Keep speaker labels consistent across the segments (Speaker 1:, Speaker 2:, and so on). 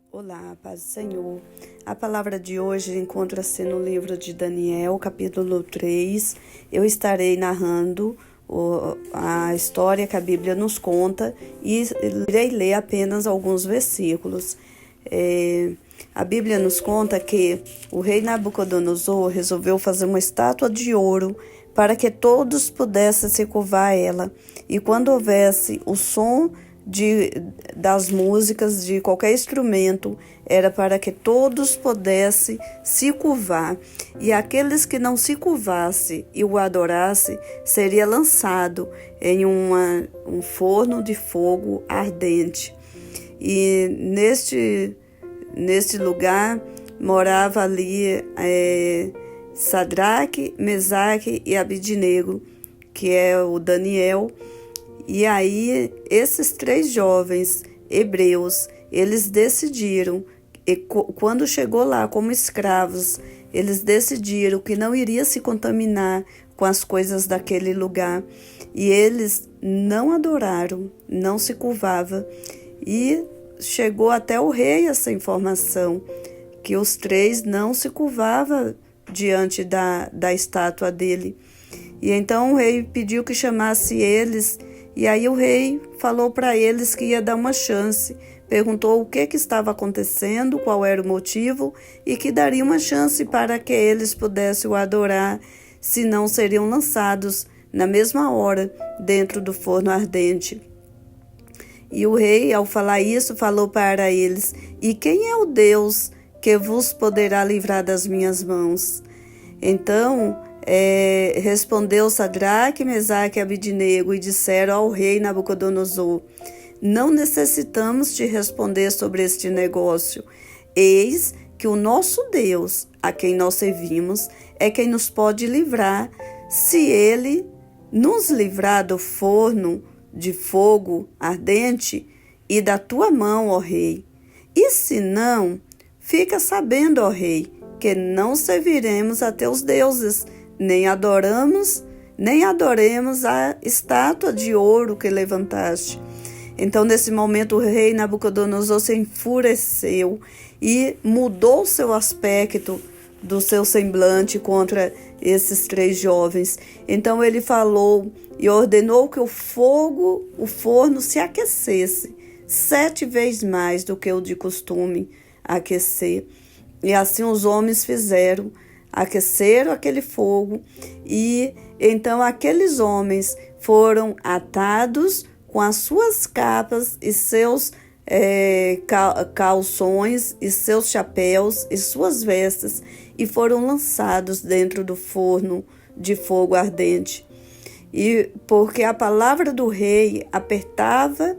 Speaker 1: Olá, paz do Senhor. A palavra de hoje encontra-se no livro de Daniel, capítulo 3. Eu estarei narrando a história que a Bíblia nos conta e irei ler apenas alguns versículos. A Bíblia nos conta que o rei Nabucodonosor resolveu fazer uma estátua de ouro para que todos pudessem se curvar a ela. E quando houvesse o som das músicas, de qualquer instrumento, era para que todos pudessem se curvar. E aqueles que não se curvassem e o adorassem, seria lançado em um forno de fogo ardente. E neste lugar morava ali Sadraque, Mesaque e Abidnego, que é o Daniel. E aí, esses 3 jovens hebreus, eles decidiram, e quando chegou lá como escravos, eles decidiram que não iria se contaminar com as coisas daquele lugar. E eles não adoraram, não se curvavam. E chegou até o rei essa informação, que os 3 não se curvavam diante da estátua dele. E então o rei pediu que chamasse eles. E aí o rei falou para eles que ia dar uma chance, perguntou o que estava acontecendo, qual era o motivo, e que daria uma chance para que eles pudessem o adorar, senão seriam lançados na mesma hora dentro do forno ardente. E o rei, ao falar isso, falou para eles: "E quem é o Deus que vos poderá livrar das minhas mãos?" Então, respondeu Sadraque, Mesaque e Abidnego e disseram ao rei Nabucodonosor: "Não necessitamos te responder sobre este negócio. Eis que o nosso Deus, a quem nós servimos, é quem nos pode livrar, se ele nos livrar do forno de fogo ardente e da tua mão, ó rei. E se não, fica sabendo, ó rei, que não serviremos a teus deuses, nem adoremos a estátua de ouro que levantaste." Então, nesse momento, o rei Nabucodonosor se enfureceu e mudou seu aspecto do seu semblante contra esses 3 jovens. Então, ele falou e ordenou que o forno se aquecesse 7 vezes mais do que o de costume aquecer. E assim os homens fizeram, aqueceram aquele fogo, e então aqueles homens foram atados com as suas capas e seus calções e seus chapéus e suas vestes, e foram lançados dentro do forno de fogo ardente. E porque a palavra do rei apertava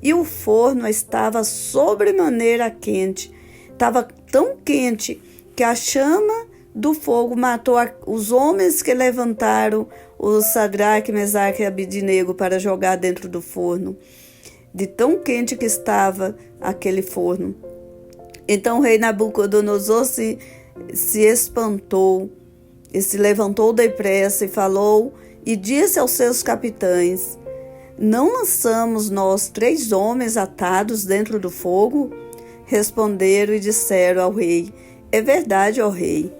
Speaker 1: e o forno estava sobremaneira quente, estava tão quente que a chama do fogo matou os homens que levantaram o Sadraque, Mesaque e Abidnego para jogar dentro do forno, de tão quente que estava aquele forno. Então o rei Nabucodonosor se espantou e se levantou depressa e falou e disse aos seus capitães: "Não lançamos nós 3 homens atados dentro do fogo?" Responderam e disseram ao rei: "É verdade, ó rei."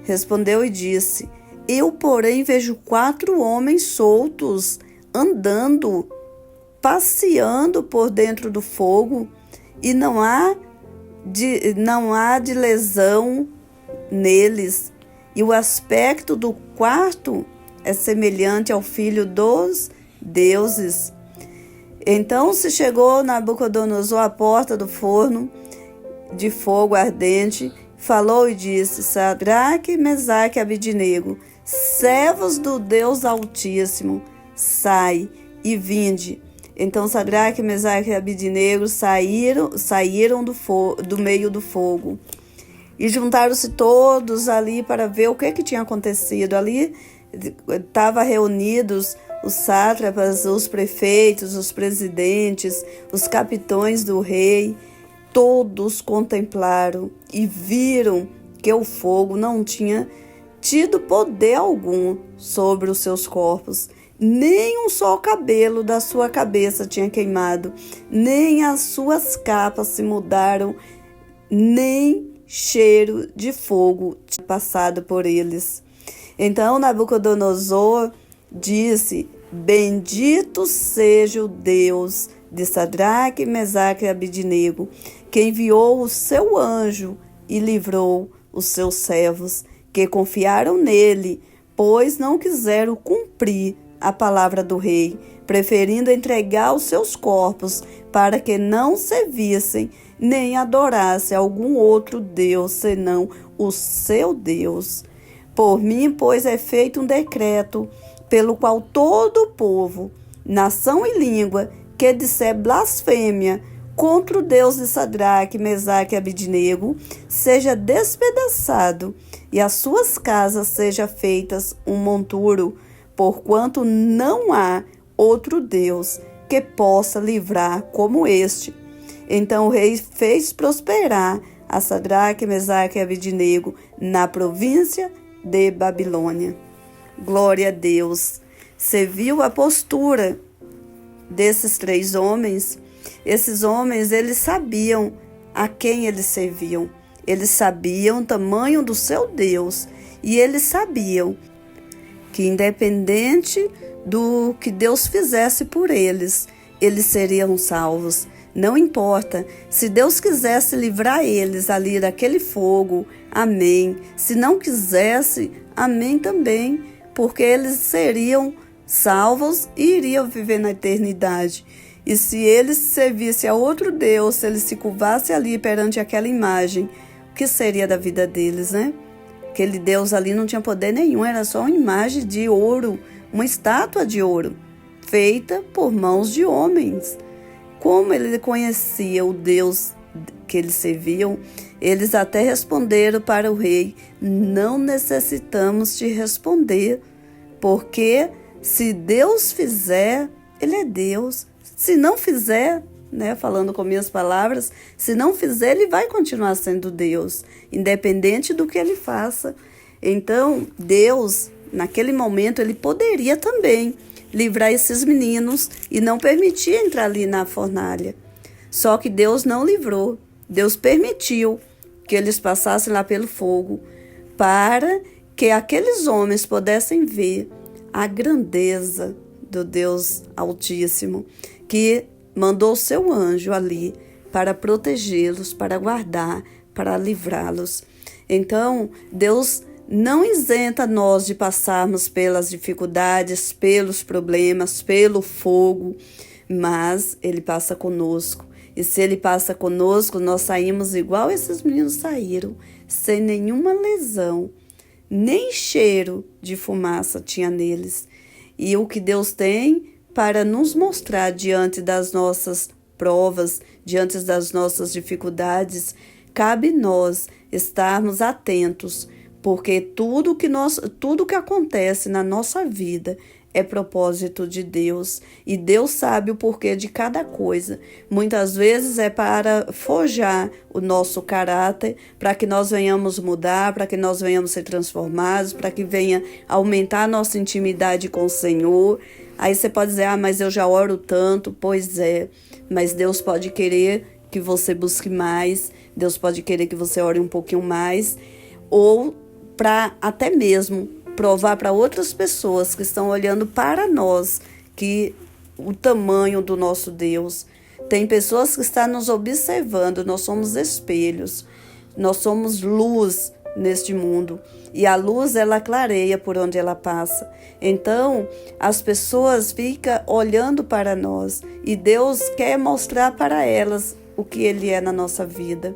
Speaker 1: Respondeu e disse: "Eu, porém, vejo 4 homens soltos, andando, passeando por dentro do fogo, e não há de lesão neles. E o aspecto do quarto é semelhante ao filho dos deuses." Então se chegou Nabucodonosor à porta do forno de fogo ardente, falou e disse: "Sadraque, Mesaque e Abidnego, servos do Deus Altíssimo, sai e vinde." Então Sadraque, Mesaque e Abidnego saíram do meio do fogo. E juntaram-se todos ali para ver o que tinha acontecido. Ali estavam reunidos os sátrapas, os prefeitos, os presidentes, os capitães do rei. Todos contemplaram e viram que o fogo não tinha tido poder algum sobre os seus corpos. Nem um só cabelo da sua cabeça tinha queimado, nem as suas capas se mudaram nem cheiro de fogo tinha passado por eles. Então Nabucodonosor disse: Bendito seja o Deus de Sadraque, Mesaque e Abidnego, que enviou o seu anjo e livrou os seus servos, que confiaram nele, pois não quiseram cumprir a palavra do rei, preferindo entregar os seus corpos para que não servissem nem adorassem algum outro Deus senão o seu Deus. Por mim, pois, é feito um decreto pelo qual todo o povo, nação e língua, que disser blasfêmia contra o Deus de Sadraque, Mesaque e Abidnego, seja despedaçado e as suas casas sejam feitas um monturo, porquanto não há outro Deus que possa livrar como este. Então o rei fez prosperar a Sadraque, Mesaque e Abidnego na província de Babilônia. Glória a Deus. Você viu a postura desses 3 homens? Esses homens, eles sabiam a quem eles serviam. Eles sabiam o tamanho do seu Deus. E eles sabiam que independente do que Deus fizesse por eles, eles seriam salvos. Não importa, se Deus quisesse livrar eles ali daquele fogo, amém. Se não quisesse, amém também, porque eles seriam salvos e iriam viver na eternidade. E se eles servissem a outro Deus, se eles se curvassem ali perante aquela imagem, o que seria da vida deles, né? Aquele Deus ali não tinha poder nenhum, era só uma imagem de ouro, uma estátua de ouro, feita por mãos de homens. Como ele conhecia o Deus que eles serviam, eles até responderam para o rei: não necessitamos te responder, porque se Deus fizer, ele é Deus. Se não fizer, falando com minhas palavras, se não fizer, ele vai continuar sendo Deus, independente do que ele faça. Então, Deus, naquele momento, ele poderia também livrar esses meninos e não permitir entrar ali na fornalha. Só que Deus não livrou. Deus permitiu que eles passassem lá pelo fogo para que aqueles homens pudessem ver a grandeza do Deus Altíssimo, que mandou o seu anjo ali para protegê-los, para guardar, para livrá-los. Então, Deus não isenta nós de passarmos pelas dificuldades, pelos problemas, pelo fogo, mas Ele passa conosco. E se Ele passa conosco, nós saímos igual esses meninos saíram, sem nenhuma lesão, nem cheiro de fumaça tinha neles. E o que Deus tem para nos mostrar diante das nossas provas, diante das nossas dificuldades, cabe nós estarmos atentos, porque tudo que acontece na nossa vida é propósito de Deus, e Deus sabe o porquê de cada coisa. Muitas vezes é para forjar o nosso caráter, para que nós venhamos mudar, para que nós venhamos ser transformados, para que venha aumentar a nossa intimidade com o Senhor. Aí você pode dizer: mas eu já oro tanto. Pois é, mas Deus pode querer que você busque mais, Deus pode querer que você ore um pouquinho mais, ou para até mesmo provar para outras pessoas que estão olhando para nós que o tamanho do nosso Deus. Tem pessoas que estão nos observando, nós somos espelhos, nós somos luz neste mundo, e a luz ela clareia por onde ela passa. Então as pessoas ficam olhando para nós e Deus quer mostrar para elas o que Ele é na nossa vida.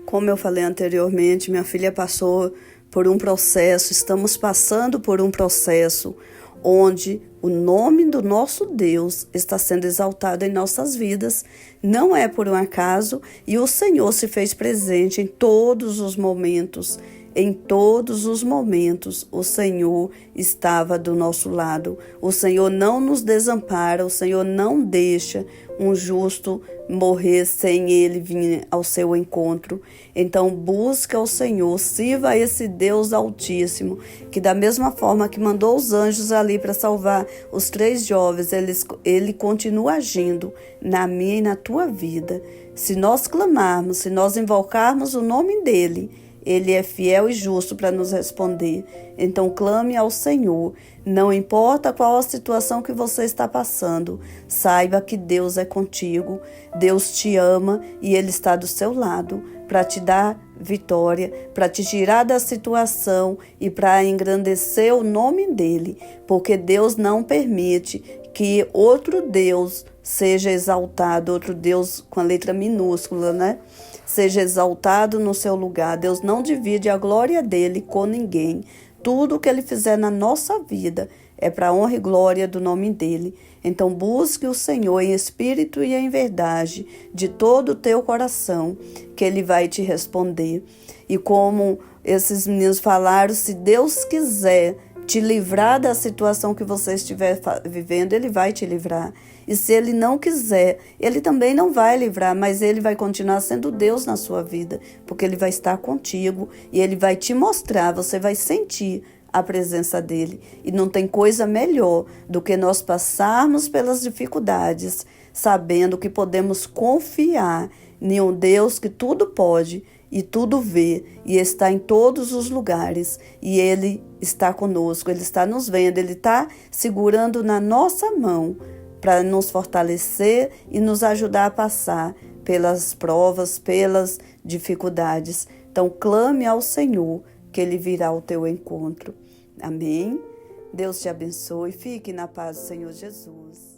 Speaker 1: Como eu falei anteriormente, minha filha passou por um processo, estamos passando por um processo onde o nome do nosso Deus está sendo exaltado em nossas vidas. Não é por um acaso, e o Senhor se fez presente em todos os momentos. Em todos os momentos, o Senhor estava do nosso lado. O Senhor não nos desampara, o Senhor não deixa um justo morrer sem Ele vir ao seu encontro. Então busca o Senhor, sirva a esse Deus Altíssimo, que da mesma forma que mandou os anjos ali para salvar os 3 jovens, Ele continua agindo na minha e na tua vida. Se nós clamarmos, se nós invocarmos o nome dele, ele é fiel e justo para nos responder. Então clame ao Senhor. Não importa qual a situação que você está passando, saiba que Deus é contigo, Deus te ama e Ele está do seu lado para te dar vitória, para te tirar da situação e para engrandecer o nome dele, porque Deus não permite que outro Deus seja exaltado, outro Deus com a letra minúscula, né? Seja exaltado no seu lugar. Deus não divide a glória dele com ninguém. Tudo que ele fizer na nossa vida é para a honra e glória do nome dele. Então busque o Senhor em espírito e em verdade, de todo o teu coração, que ele vai te responder. E como esses meninos falaram, se Deus quiser te livrar da situação que você estiver vivendo, ele vai te livrar. E se ele não quiser, ele também não vai livrar, mas ele vai continuar sendo Deus na sua vida, porque ele vai estar contigo e ele vai te mostrar, você vai sentir a presença dele. E não tem coisa melhor do que nós passarmos pelas dificuldades, sabendo que podemos confiar em um Deus que tudo pode e tudo vê, e está em todos os lugares, e ele está conosco, ele está nos vendo, ele está segurando na nossa mão para nos fortalecer e nos ajudar a passar pelas provas, pelas dificuldades. Então clame ao Senhor, que ele virá ao teu encontro. Amém? Deus te abençoe, fique na paz do Senhor Jesus.